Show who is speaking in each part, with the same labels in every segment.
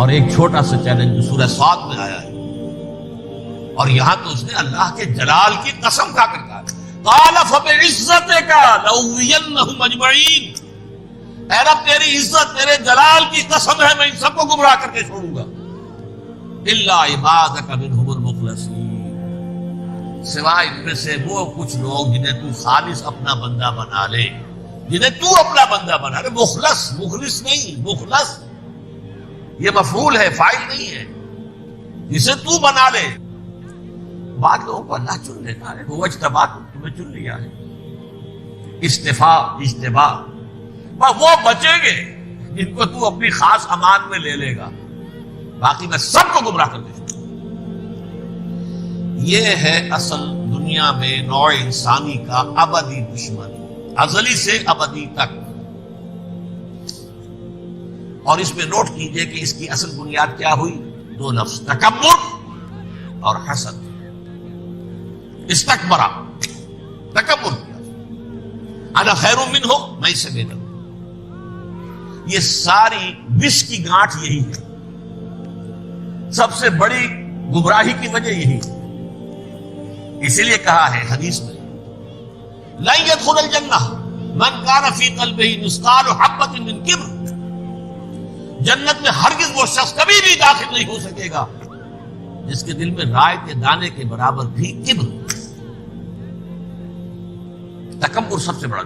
Speaker 1: اور ایک چھوٹا سا چیلنج جو سورہ صاد میں آیا ہے، اور یہاں تو اس نے اللہ کے جلال کی قسم کھا کر کہا قال فبعزتک لأغوینہم اجمعین، اے رب تیری عزت تیرے جلال کی قسم ہے میں ان سب کو گمراہ کر کے چھوڑوں گا، الا عبادک منہم المخلصین، سوائے ان میں سے وہ کچھ لوگ جنہیں تو خالص اپنا بندہ بنا لے، جنہیں تو اپنا بندہ بنا لے، مخلص، مخلص نہیں، مخلص یہ مفعول ہے، فاعل نہیں ہے، جسے تو بنا لے۔ بعض لوگوں کو اللہ چن لیتا ہے، وہ اجتباکم، تمہیں چن لیا ہے، استفاء اجتبا، وہ بچیں گے جن کو تو اپنی خاص امان میں لے لے گا، باقی میں سب کو گمراہ کر دے۔ یہ ہے اصل دنیا میں نوع انسانی کا ابدی دشمن، ازلی سے ابدی تک۔ اور اس میں نوٹ کیجئے کہ اس کی اصل بنیاد کیا ہوئی؟ دو لفظ، تکبر اور حسد۔ استکبرا، تکبر کیا، انا خیر منہ، میں اس سے بہتر ہوں۔ یہ ساری وش کی گانٹھ یہی ہے، سب سے بڑی گمراہی کی وجہ یہی ہے۔ اسی لیے کہا ہے حدیث میں لن يدخل الجنہ من کان فی قلبہ مثقال حبۃ من کبر، جنت میں ہرگز وہ شخص کبھی بھی داخل نہیں ہو سکے گا جس کے دل میں رائے کے دانے کے برابر بھی کبر۔ تکبر سب سے بڑا،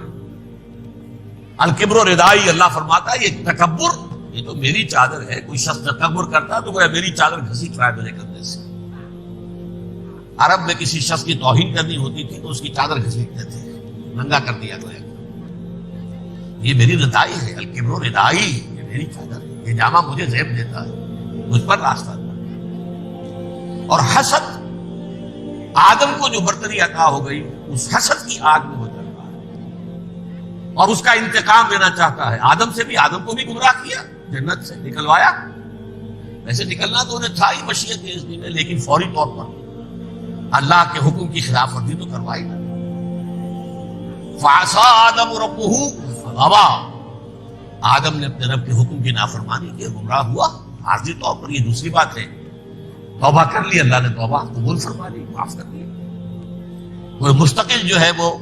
Speaker 1: الکبر ردائی، اللہ فرماتا ہے یہ تکبر یہ تو میری چادر ہے۔ کوئی شخص تکبر کرتا تو گویا میری چادر گھسیٹ رہا ہے میرے کندھے سے۔ عرب میں کسی شخص کی توہین کرنی ہوتی تھی تو اس کی چادر گھسیٹتے تھے، ننگا کر دیا گیا، یہ میری ردائی ہے، الکبر ردائی، یہ میری چادر ہے، یہ جامہ مجھے زیب دیتا ہے، مجھ پر راستہ ہے۔ اور حسد، آدم کو جو برتری عطا ہو گئی اس حسد کی آگ میں ہو جاتا ہے اور اس کا انتقام لینا چاہتا ہے۔ آدم سے بھی، آدم کو بھی گمراہ کیا، جنت سے نکلوایا، ویسے نکلنا تو انہیں تھا ہی مشیت اذن میں، لیکن فوری طور پر اللہ کے حکم کی خلاف ورزی تو کروائی نا۔ فعصى آدم ربہ فغوى، آدم نے اپنے رب کے حکم کی نافرمانی کی، گمراہ ہوا عارضی طور پر۔ یہ دوسری بات ہے، توبہ کر لی، اللہ نے توبہ قبول فرما لی، معاف کر لی۔ وہ مستقل جو ہے وہ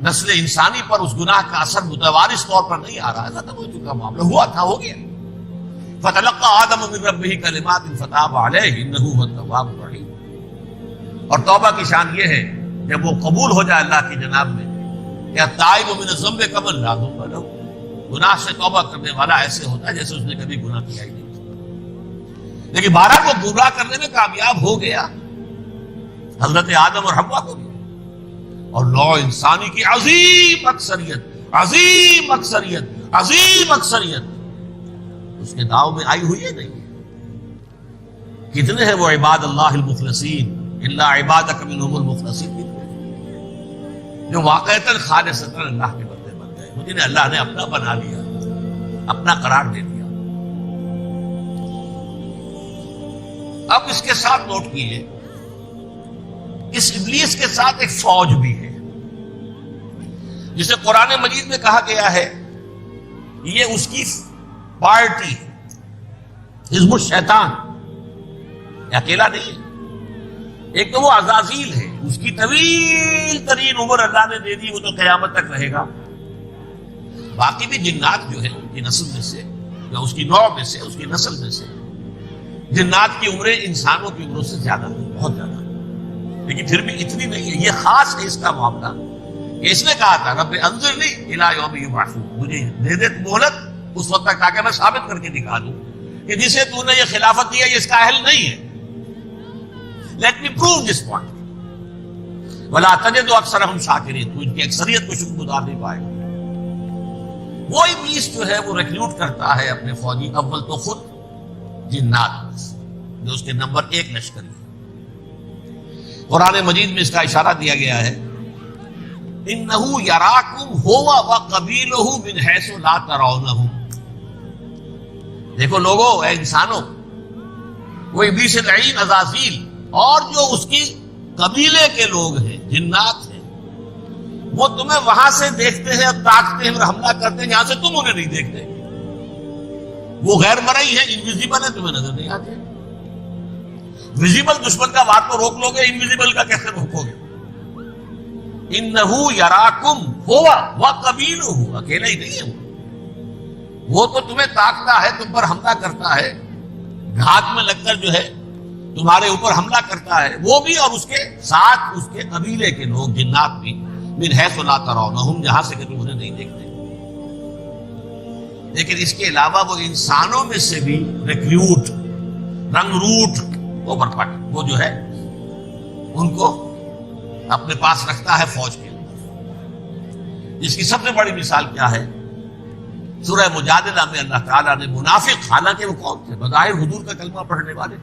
Speaker 1: نسل انسانی پر اس گناہ کا اثر متوارث طور پر نہیں آ رہا ہے، ختم ہو چکا معاملہ، ہوا تھا ہو گیا۔ فتلقى آدم من ربہ کلمات فتاب علیہ انہ هو التواب الرحیم۔ اور توبہ کی شان یہ ہے جب وہ قبول ہو جائے اللہ کی جناب میں، کیا تائب من الذنب کمن لا ذنب له، گناہ سے توبہ کرنے والا ایسے ہوتا ہے جیسے اس نے کبھی گناہ کیا ہی نہیں۔ لیکن بہرحال وہ گمراہ کرنے میں کامیاب ہو گیا، حضرت آدم اور حوا کو بھی، اور نوع انسانی کی عظیم اکثریت، عظیم اکثریت، عظیم اکثریت اس کے داؤ میں آئی ہوئی ہے نہیں۔ کتنے ہیں وہ عباد اللہ المخلصین، الا عبادک منہم المخلصین، جو واقعتاً خالصتاً اللہ کے بندے بن گئے، جنہیں اللہ نے اپنا بنا لیا، اپنا قرار دے دیا۔ اب اس کے ساتھ نوٹ کیجئے، اس ابلیس کے ساتھ ایک فوج بھی ہے جسے قرآن مجید میں کہا گیا ہے یہ اس کی پارٹی ہے، حزب الشیطان، اکیلا نہیں ہے۔ ایک تو وہ عزازیل ہے، اس کی طویل ترین عمر اللہ نے دے دی، وہ تو قیامت تک رہے گا۔ باقی بھی جنات جو ہے ان کی نسل میں سے، یا اس کی نوع میں سے، اس کی نسل میں سے، جنات کی عمریں انسانوں کی عمروں سے زیادہ ہے، بہت زیادہ، لیکن پھر بھی اتنی نہیں ہے۔ یہ خاص ہے اس کا معاملہ کہ اس نے کہا تھا رب انظرنی الی یوم یبعثون، مجھے دے دے مہلت اس وقت تک تاکہ میں ثابت کر کے دکھا دوں کہ جسے تو نے یہ خلافت دیا یہ اس کا اہل نہیں ہے۔ Let me prove this point. وَلَا تَجِدُ أَكْثَرَهُمْ شَاكِرِينَ، تو ان کی اکثریت کو شکر گزار نہیں پائے گا۔ وہ ابلیس جو ہے وہ ریکروٹ کرتا ہے اپنے فوجی، اول تو خود جنات جو اس کے نمبر 1 لشکری ہے۔ قرآن مجید میں اس کا اشارہ دیا گیا ہے إِنَّهُ يَرَاكُمْ هُوَ وَقَبِيلُهُ مِنْ حَيْثُ لَا تَرَوْنَهُمْ۔ دیکھو لوگو، اے انسانوں، وہ ابلیس لعین عزازیل اور جو اس کی قبیلے کے لوگ ہیں، جنات ہیں، وہ تمہیں وہاں سے دیکھتے ہیں، اب تاکتے ہیں اور حملہ کرتے ہیں جہاں سے تم انہیں نہیں دیکھتے۔ وہ غیر مرئی ہے، انویزیبل ہے، تمہیں نظر نہیں آتے. ویزیبل دشمن کا وار تو روک لو گے، انویزیبل کا کیسے روکو گے؟ انہو یراکم ہوا وقبیلہ، اکیلا ہی نہیں ہے وہ تو تمہیں تاکتا ہے، تم پر حملہ کرتا ہے، گھات میں لگ کر جو ہے تمہارے اوپر حملہ کرتا ہے، وہ بھی اور اس کے ساتھ اس کے قبیلے کے لوگ جنات بھی، من حیث لا ترونہم، جہاں سے کہ تم انہیں نہیں دیکھتے. لیکن اس کے علاوہ وہ انسانوں میں سے بھی ریکریوٹ، رنگ روٹ، اوپر پٹ، وہ جو ہے ان کو اپنے پاس رکھتا ہے فوج کے لیے. اس کی سب سے بڑی مثال کیا ہے؟ سورہ مجادلہ میں اللہ تعالیٰ نے منافق، حالانکہ وہ کون تھے؟ بظاہر حضور کا کلمہ پڑھنے والے،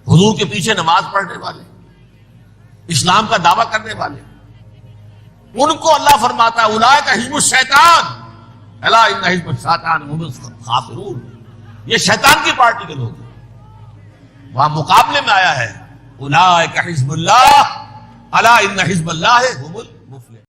Speaker 1: حضور کے پیچھے نماز پڑھنے والے، اسلام کا دعویٰ کرنے والے، ان کو اللہ فرماتا ہے اولئک حزب الشیطان الا ان حزب الشیطان هم الخاسرون، یہ شیطان کی پارٹی کے لوگ ہیں. وہاں مقابلے میں آیا ہے اولئک حزب اللہ الا ان حزب اللہ هم